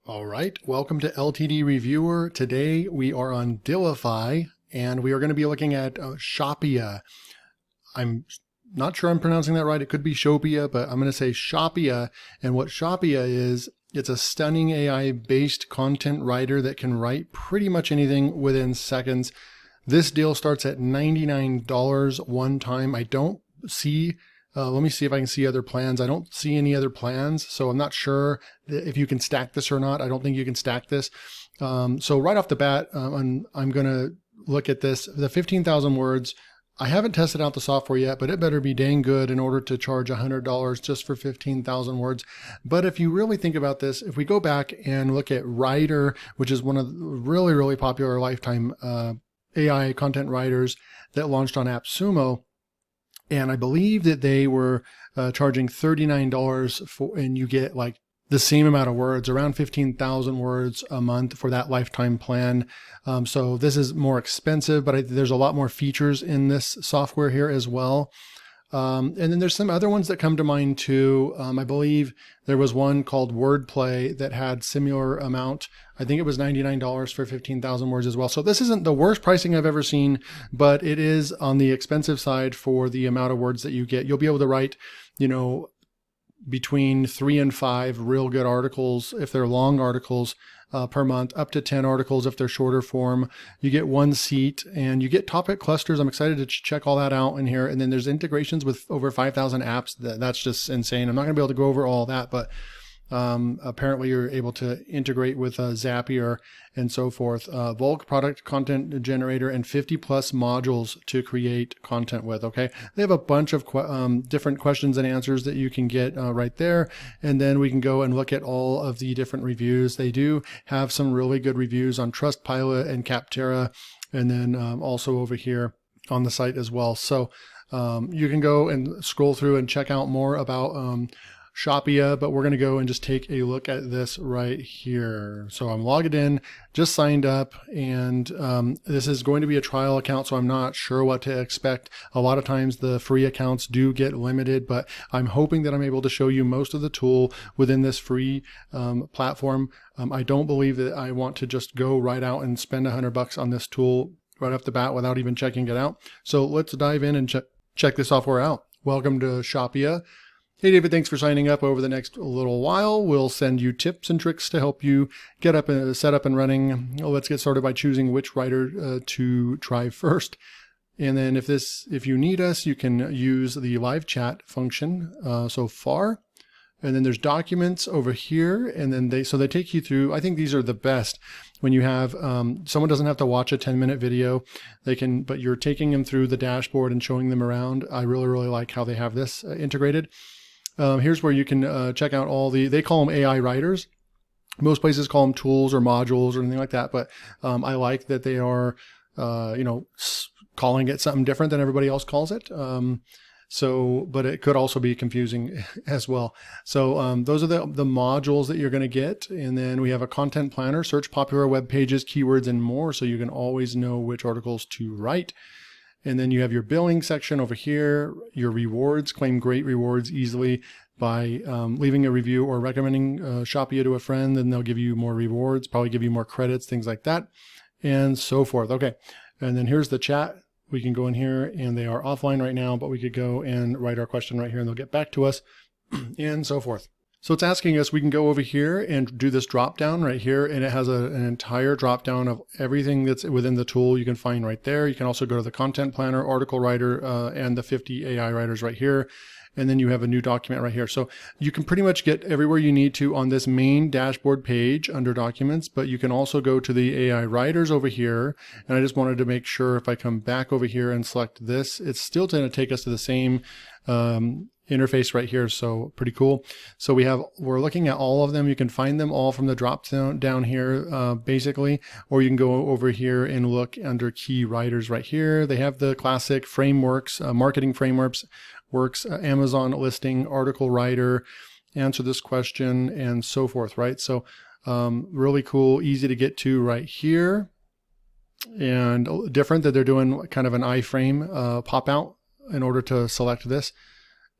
All right, welcome to LTD Reviewer. Today we are on Dillify and we are going to be looking at Shopia. I'm not sure I'm pronouncing that right. It could be Shopia, but I'm going to say Shopia. And what Shopia is, it's a stunning AI-based content writer that can write pretty much anything within seconds. This deal starts at $99 one time. I don't see let me see if I can see other plans. I don't see any other plans, so I'm not sure if you can stack this or not. I don't think you can stack this. So right off the bat, I'm going to look at this. The 15,000 words, I haven't tested out the software yet, but it better be dang good in order to charge $100 just for 15,000 words. But if you really think about this, if we go back and look at Writer, which is one of the really, really popular lifetime AI content writers that launched on AppSumo, and I believe that they were charging $39 for, and you get like the same amount of words, around 15,000 words a month for that lifetime plan. So this is more expensive, but there's a lot more features in this software here as well. And then there's some other ones that come to mind too. I believe there was one called Wordplay that had similar amount. I think it was $99 for 15,000 words as well. So this isn't the worst pricing I've ever seen, but it is on the expensive side for the amount of words that you get. You'll be able to write, between 3 and 5 real good articles if they're long articles per month, up to 10 articles if they're shorter form. You get one seat and you get topic clusters. I'm excited to check all that out in here. And then there's integrations with over 5,000 apps. That's just insane. I'm not going to be able to go over all that, but apparently you're able to integrate with Zapier and so forth, bulk product content generator, and 50 plus modules to create content with. Okay. They have a bunch of different questions and answers that you can get right there. And then we can go and look at all of the different reviews. They do have some really good reviews on Trustpilot and Capterra, and then also over here on the site as well. So you can go and scroll through and check out more about Shopia, but we're going to go and just take a look at this right here. So I'm logged in, just signed up, and this is going to be a trial account, so I'm not sure what to expect. A lot of times the free accounts do get limited, but I'm hoping that I'm able to show you most of the tool within this free platform. I don't believe that I want to just go right out and spend $100 on this tool right off the bat without even checking it out. So let's dive in and check this software out. Welcome to Shopia. Hey David, thanks for signing up. Over the next little while, we'll send you tips and tricks to help you get up and set up and running. Let's get started by choosing which writer to try first. And then if you need us, you can use the live chat function so far. And then there's documents over here, and then they take you through. I think these are the best when you have someone doesn't have to watch a 10-minute video. But you're taking them through the dashboard and showing them around. I really, really like how they have this integrated. Here's where you can check out they call them AI writers. Most places call them tools or modules or anything like that. But I like that they are, calling it something different than everybody else calls it. But it could also be confusing as well. So those are the modules that you're going to get. And then we have a content planner, search popular web pages, keywords, and more. So you can always know which articles to write. And then you have your billing section over here, your rewards, claim great rewards easily by leaving a review or recommending Shopia to a friend, then they'll give you more rewards, probably give you more credits, things like that, and so forth. Okay, and then here's the chat. We can go in here, and they are offline right now, but we could go and write our question right here, and they'll get back to us, and so forth. So it's asking us, we can go over here and do this drop down right here, and it has an entire drop down of everything that's within the tool you can find right there. You can also go to the content planner, article writer, and the 50 AI writers right here. And then you have a new document right here. So you can pretty much get everywhere you need to on this main dashboard page under documents, but you can also go to the AI writers over here. And I just wanted to make sure if I come back over here and select this, it's still going to take us to the same interface right here. So pretty cool. So we're looking at all of them. You can find them all from the drop down here, basically, or you can go over here and look under key writers right here. They have the classic frameworks, marketing frameworks, Amazon listing, article writer, answer this question, and so forth, right? So really cool, easy to get to right here, and different that they're doing kind of an iframe pop out in order to select this.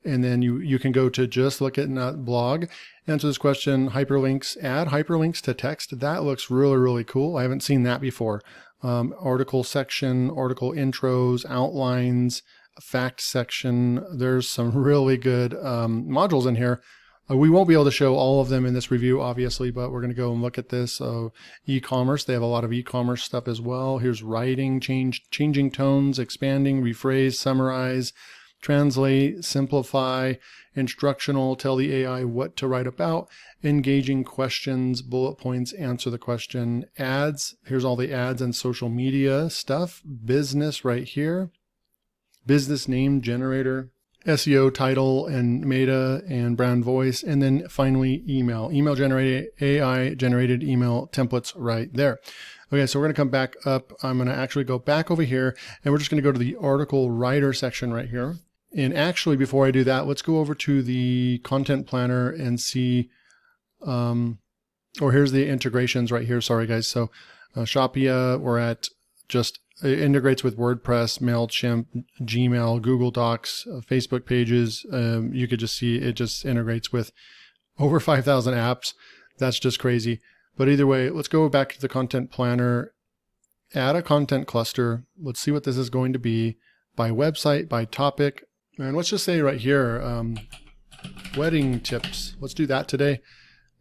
And then you can go to just look at that blog, answer this question, hyperlinks, add hyperlinks to text. That looks really, really cool. I haven't seen that before. Article section, article intros, outlines, fact section. There's some really good modules in here. We won't be able to show all of them in this review, obviously, but we're going to go and look at this. E-commerce, they have a lot of e-commerce stuff as well. Here's writing, changing tones, expanding, rephrase, summarize, translate, simplify, instructional, tell the AI what to write about, engaging questions, bullet points, answer the question, ads. Here's all the ads and social media stuff. Business right here. Business name generator. SEO title and meta and brand voice, and then finally email generated, AI generated email templates right there. Okay, so we're going to come back up. I'm going to actually go back over here, and we're just going to go to the article writer section right here. And actually, before I do that, let's go over to the content planner and see, here's the integrations right here. Sorry guys. So Shopia, we're at just it integrates with WordPress, MailChimp, Gmail, Google Docs, Facebook pages. You could just see it just integrates with over 5,000 apps. That's just crazy. But either way, let's go back to the content planner, add a content cluster. Let's see what this is going to be by website, by topic. And let's just say right here, wedding tips. Let's do that today.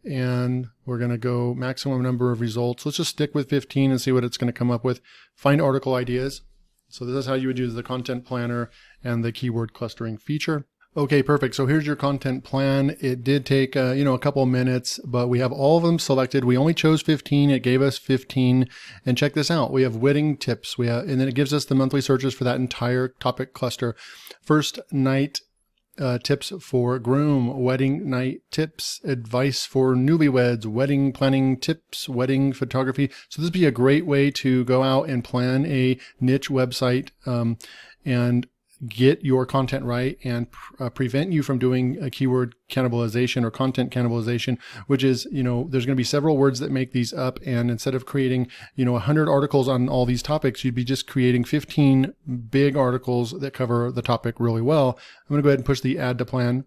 And we're going to go maximum number of results. Let's just stick with 15 and see what it's going to come up with. Find article ideas. So this is how you would use the content planner and the keyword clustering feature. Okay, perfect. So here's your content plan. It did take, a couple of minutes, but we have all of them selected. We only chose 15. It gave us 15. And check this out. We have wedding tips. And then it gives us the monthly searches for that entire topic cluster. First night tips for groom, wedding night tips, advice for newlyweds, wedding planning tips, wedding photography. So this would be a great way to go out and plan a niche website and get your content right and prevent you from doing a keyword cannibalization or content cannibalization, which is, there's going to be several words that make these up. And instead of creating, 100 articles on all these topics, you'd be just creating 15 big articles that cover the topic really well. I'm going to go ahead and push the add to plan.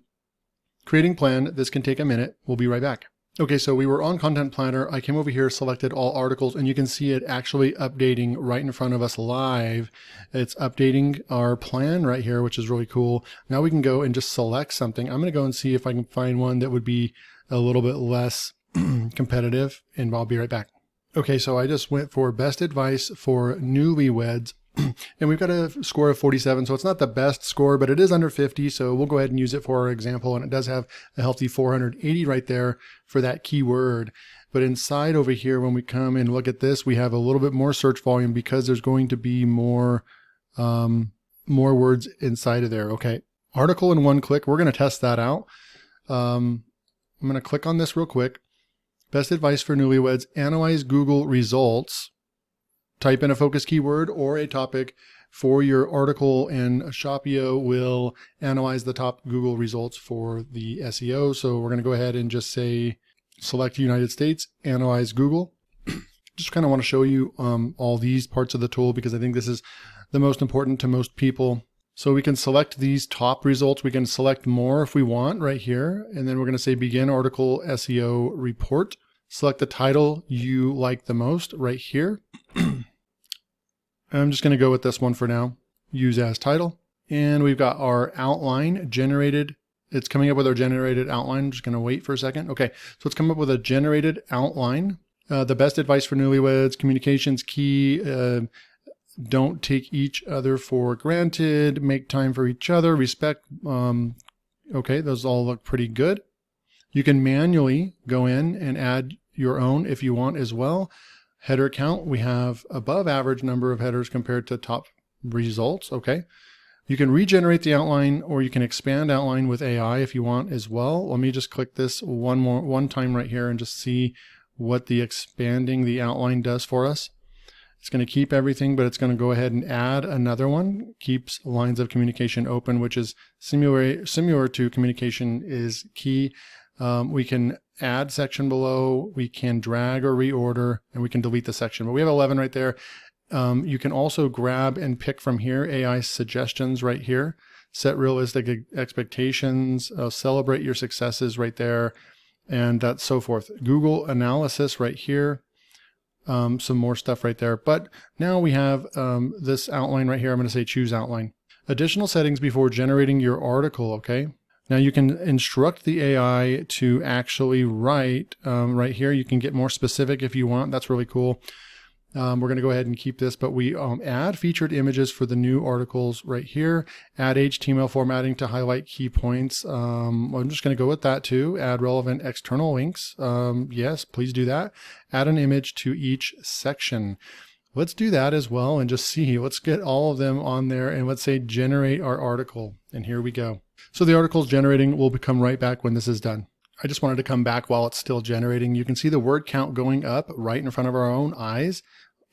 Creating plan. This can take a minute. We'll be right back. Okay, so we were on Content Planner. I came over here, selected all articles, and you can see it actually updating right in front of us live. It's updating our plan right here, which is really cool. Now we can go and just select something. I'm going to go and see if I can find one that would be a little bit less competitive, and I'll be right back. Okay, so I just went for best advice for newlyweds. And we've got a score of 47, so it's not the best score, but it is under 50, so we'll go ahead and use it for our example, and it does have a healthy 480 right there for that keyword. But inside over here, when we come and look at this, we have a little bit more search volume because there's going to be more words inside of there. Okay, article in one click. We're going to test that out. I'm going to click on this real quick. Best advice for newlyweds, analyze Google results. Type in a focus keyword or a topic for your article, and Shopia will analyze the top Google results for the SEO. So we're going to go ahead and just say, select United States, analyze Google. Just kind of want to show you all these parts of the tool because I think this is the most important to most people. So we can select these top results. We can select more if we want right here. And then we're going to say begin article SEO report. Select the title you like the most right here. I'm just going to go with this one for now. Use as title. And we've got our outline generated. It's coming up with our generated outline. I'm just going to wait for a second. Okay, so it's come up with a generated outline. The best advice for newlyweds, communication's key. Don't take each other for granted. Make time for each other. Respect. Okay, those all look pretty good. You can manually go in and add your own if you want as well. Header count, we have above average number of headers compared to top results. Okay. You can regenerate the outline, or you can expand outline with AI if you want as well. Let me just click this one time right here and just see what the expanding the outline does for us. It's going to keep everything, but it's going to go ahead and add another one. Keeps lines of communication open, which is similar to communication is key. We can add section below, we can drag or reorder, and we can delete the section. But we have 11 right there. You can also grab and pick from here, AI suggestions right here. set realistic expectations, celebrate your successes right there, and so forth. Google Analysis right here. Some more stuff right there. But now we have this outline right here. I'm going to say choose outline. Additional settings before generating your article, okay? Now you can instruct the AI to actually write right here. You can get more specific if you want. That's really cool. We're going to go ahead and keep this, but we add featured images for the new articles right here. Add HTML formatting to highlight key points. I'm just going to go with that too. Add relevant external links. Yes, please do that. Add an image to each section. Let's do that as well and just see. Let's get all of them on there and let's say generate our article. And here we go. So the article is generating. We'll come right back when this is done. I just wanted to come back while it's still generating. You can see the word count going up right in front of our own eyes.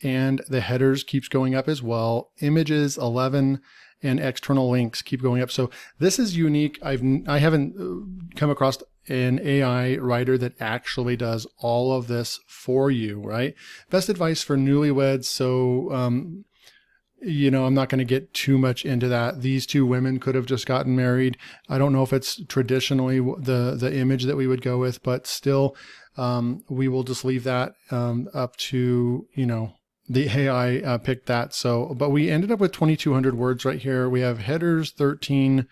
And the headers keeps going up as well. Images 11 and external links keep going up. So this is unique. I haven't come across an AI writer that actually does all of this for you, right? Best advice for newlyweds. So, you know, I'm not going to get too much into that. These two women could have just gotten married. I don't know if it's traditionally the image that we would go with, but still, we will just leave that up to, you know, the AI picked that. So, but we ended up with 2,200 words right here. We have headers 13.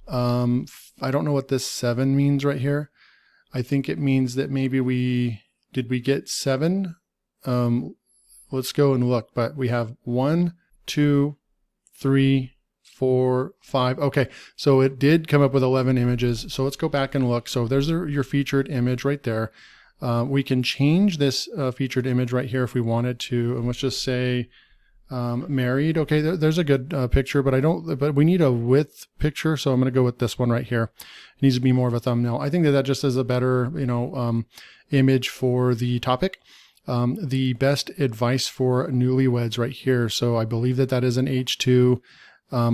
I don't know what this 7 means right here. I think it means that maybe did we get 7? Let's go and look, but we have 1, 2, 3, 4, 5. Okay. So it did come up with 11 images. So let's go back and look. So there's your featured image right there. We can change this featured image right here if we wanted to, and let's just say married. Okay, there's a good picture, but we need a width picture, so I'm going to go with this one right here. It needs to be more of a thumbnail. I think that just is a better, image for the topic. The best advice for newlyweds right here. So I believe that is an H2.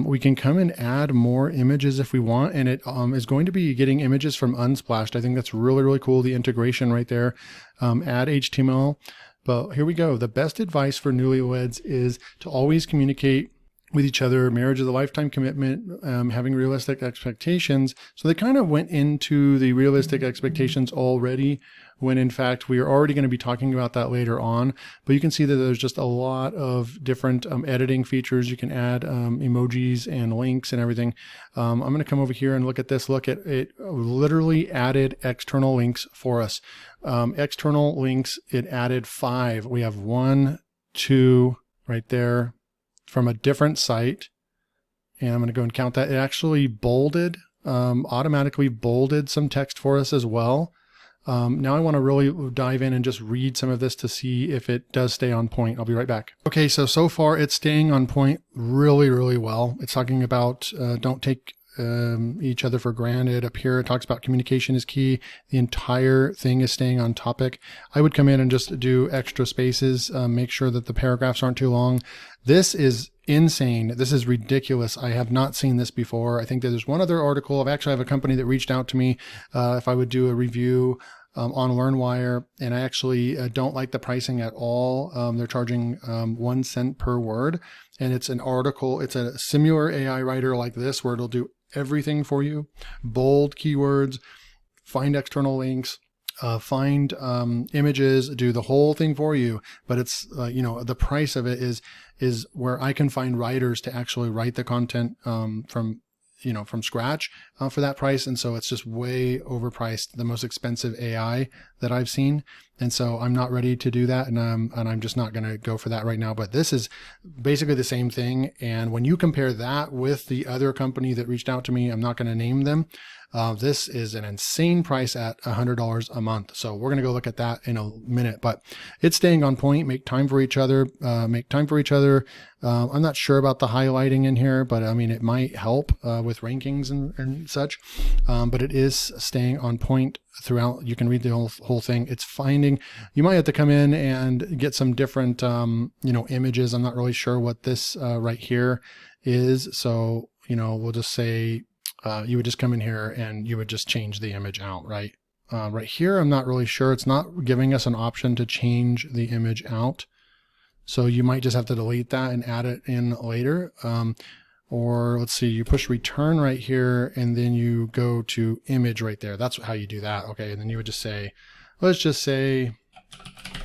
We can come and add more images if we want, and it is going to be getting images from Unsplash. I think that's really, really cool, the integration right there. Add HTML. But here we go. The best advice for newlyweds is to always communicate with each other. Marriage is a lifetime commitment, having realistic expectations. So they kind of went into the realistic expectations already, when in fact we are already going to be talking about that later on. But you can see that there's just a lot of different editing features. You can add emojis and links and everything. I'm going to come over here and look at this. Look at it, literally added external links for us. External links, it added 5. We have 1, 2 right there from a different site. And I'm going to go and count that. It actually bolded, automatically bolded some text for us as well. Now I want to really dive in and just read some of this to see if it does stay on point. I'll be right back. Okay, so far it's staying on point really, really well. It's talking about don't take each other for granted. Up here it talks about communication is key. The entire thing is staying on topic. I would come in and just do extra spaces, make sure that the paragraphs aren't too long. This is insane. This is ridiculous. I have not seen this before. I think that there's one other article. I have a company that reached out to me if I would do a review on LearnWire, and I actually don't like the pricing at all. They're charging 1 cent per word, and it's an article. It's a similar AI writer like this where it'll do everything for you. Bold keywords, find external links, find images, do the whole thing for you. But it's the price of it is where I can find writers to actually write the content from scratch for that price. And so it's just way overpriced, the most expensive AI that I've seen. And so I'm not ready to do that. And I'm just not going to go for that right now. But this is basically the same thing. And when you compare that with the other company that reached out to me, I'm not going to name them. This is an insane price at $100 a month. So we're going to go look at that in a minute, but it's staying on point. Make time for each other, I'm not sure about the highlighting in here, but I mean, it might help with rankings and such. But it is staying on point throughout. You can read the whole thing. It's finding, you might have to come in and get some different, images. I'm not really sure what this right here is. So, we'll just say, you would just come in here and you would just change the image out, right? Right here, I'm not really sure. It's not giving us an option to change the image out. So you might just have to delete that and add it in later. Or let's see, you push return right here and then you go to image right there. That's how you do that. Okay, and then you would just say, let's just say,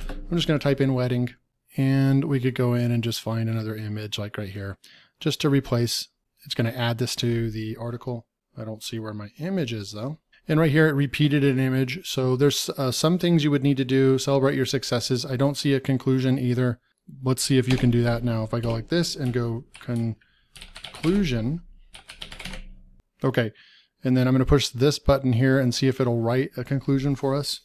I'm just going to type in wedding, and we could go in and just find another image like right here just to replace. It's going to add this to the article. I don't see where my image is though. And right here, it repeated an image. So there's some things you would need to do. Celebrate your successes. I don't see a conclusion either. Let's see if you can do that now. If I go like this and go conclusion. Okay. And then I'm going to push this button here and see if it'll write a conclusion for us.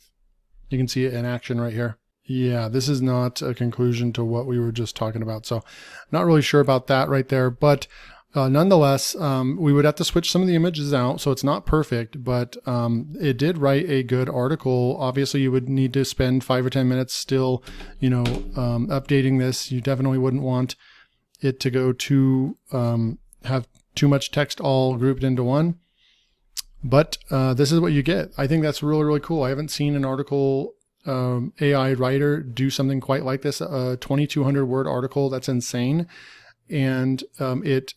You can see it in action right here. Yeah, this is not a conclusion to what we were just talking about. So not really sure about that right there, but nonetheless, we would have to switch some of the images out. So it's not perfect, but it did write a good article. Obviously you would need to spend 5 or 10 minutes still, updating this. You definitely wouldn't want it to go to have too much text all grouped into one. But this is what you get. I think that's really, really cool. I haven't seen an article AI writer do something quite like this. A 2,200 word article. That's insane. And it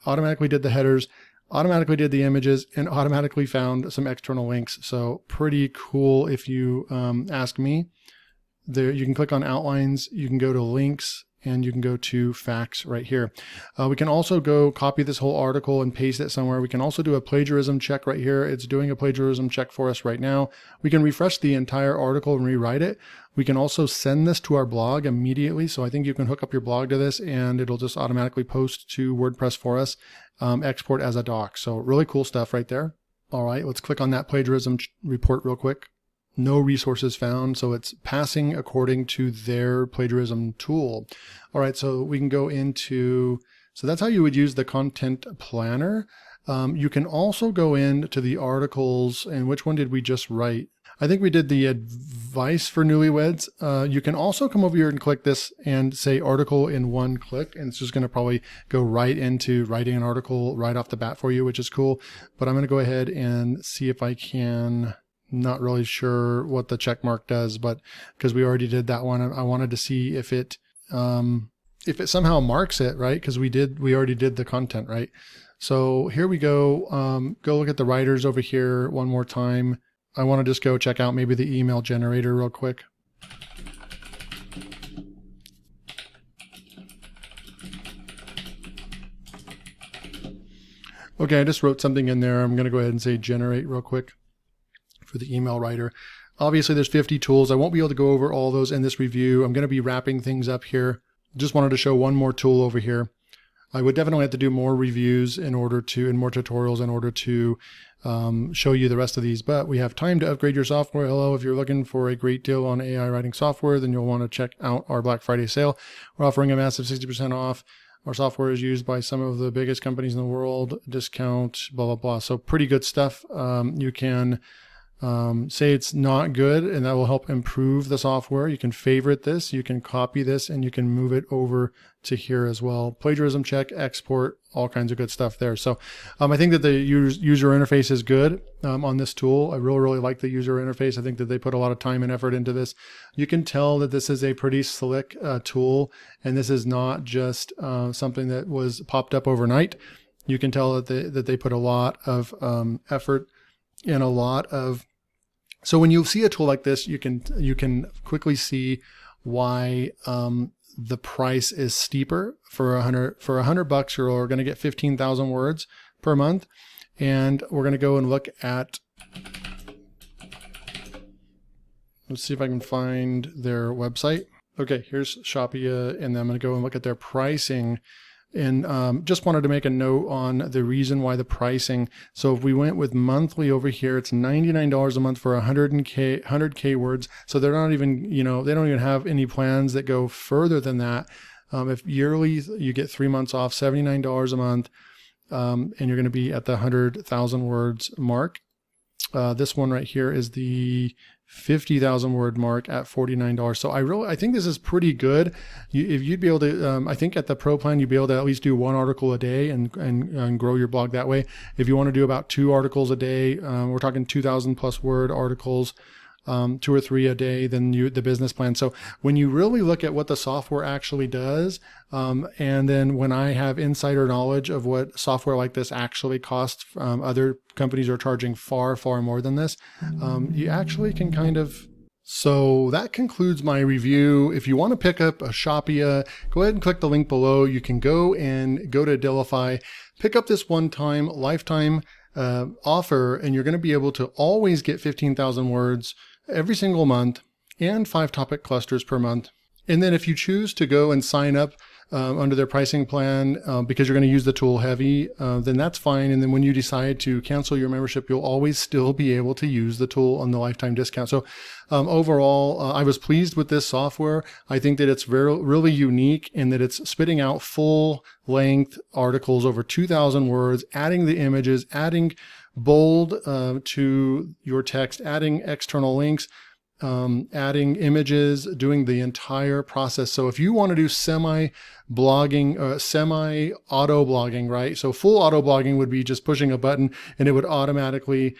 automatically did the headers, automatically did the images, and automatically found some external links. So pretty cool if you ask me. There, you can click on outlines, you can go to links, and you can go to facts right here. We can also go copy this whole article and paste it somewhere. We can also do a plagiarism check right here. It's doing a plagiarism check for us right now. We can refresh the entire article and rewrite it. We can also send this to our blog immediately. So I think you can hook up your blog to this and it'll just automatically post to WordPress for us, export as a doc. So really cool stuff right there. All right, let's click on that plagiarism report real quick. No resources found, so it's passing according to their plagiarism tool. All right, so we can go into, so that's how you would use the content planner. You can also go into the articles, and which one did we just write? I think we did the advice for newlyweds. You can also come over here and click this and say article in one click, and it's just going to probably go right into writing an article right off the bat for you, which is cool. But I'm going to go ahead and see if I can. Not really sure what the check mark does, but because we already did that one, I wanted to see if it somehow marks it, right? Because we already did the content, right? So here we go. Go look at the writers over here one more time. I want to just go check out maybe the email generator real quick. Okay, I just wrote something in there. I'm going to go ahead and say generate real quick for the email writer. Obviously there's 50 tools. I won't be able to go over all those in this review. I'm going to be wrapping things up here. Just wanted to show one more tool over here. I would definitely have to do more reviews and more tutorials in order to show you the rest of these, but we have time to upgrade your software. Hello, if you're looking for a great deal on AI writing software, then you'll want to check out our Black Friday sale. We're offering a massive 60% off. Our software is used by some of the biggest companies in the world, discount, blah, blah, blah. So pretty good stuff. You can say it's not good, and that will help improve the software. You can favorite this, you can copy this, and you can move it over to here as well. Plagiarism check, export, all kinds of good stuff there. So I think that the user interface is good on this tool. I really, really like the user interface. I think that they put a lot of time and effort into this. You can tell that this is a pretty slick tool, and this is not just something that was popped up overnight. You can tell that they put a lot of effort and a lot of. So when you see a tool like this, you can quickly see why the price is steeper. For $100, you're going to get 15,000 words per month, and we're going to go and look at. Let's see if I can find their website. Okay, here's Shopia, and then I'm going to go and look at their pricing. And just wanted to make a note on the reason why the pricing. So if we went with monthly over here, it's $99 a month for 100K words. So they're not even, they don't even have any plans that go further than that. If yearly, you get 3 months off, $79 a month, and you're going to be at the 100,000 words mark. This one right here is the 50,000 word mark at $49. So I think this is pretty good. If you'd be able to, I think at the Pro plan, you'd be able to at least do 1 article a day and grow your blog that way. If you want to do about 2 articles a day, we're talking 2,000 plus word articles. 2 or 3 a day than the business plan. So when you really look at what the software actually does, and then when I have insider knowledge of what software like this actually costs, other companies are charging far, far more than this, you actually can kind of. So that concludes my review. If you want to pick up a Shopia, go ahead and click the link below. You can go to Delify, pick up this one-time, lifetime offer, and you're going to be able to always get 15,000 words every single month and 5 topic clusters per month. And then if you choose to go and sign up under their pricing plan because you're going to use the tool heavy, then that's fine. And then when you decide to cancel your membership, you'll always still be able to use the tool on the lifetime discount. So overall, I was pleased with this software. I think that it's really unique in that it's spitting out full length articles over 2,000 words, adding the images, adding bold to your text, adding external links, adding images, doing the entire process. So if you want to do semi-blogging, semi-auto blogging, right? So full auto blogging would be just pushing a button and it would automatically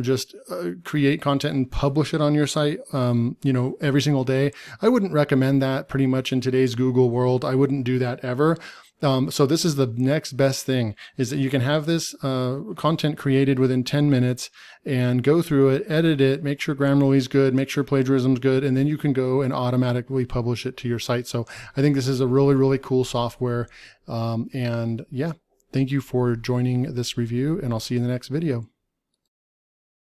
just create content and publish it on your site, every single day. I wouldn't recommend that pretty much in today's Google world. I wouldn't do that ever. So this is the next best thing, is that you can have this content created within 10 minutes and go through it, edit it, make sure Grammarly is good, make sure plagiarism is good, and then you can go and automatically publish it to your site. So I think this is a really, really cool software. And yeah, thank you for joining this review, and I'll see you in the next video.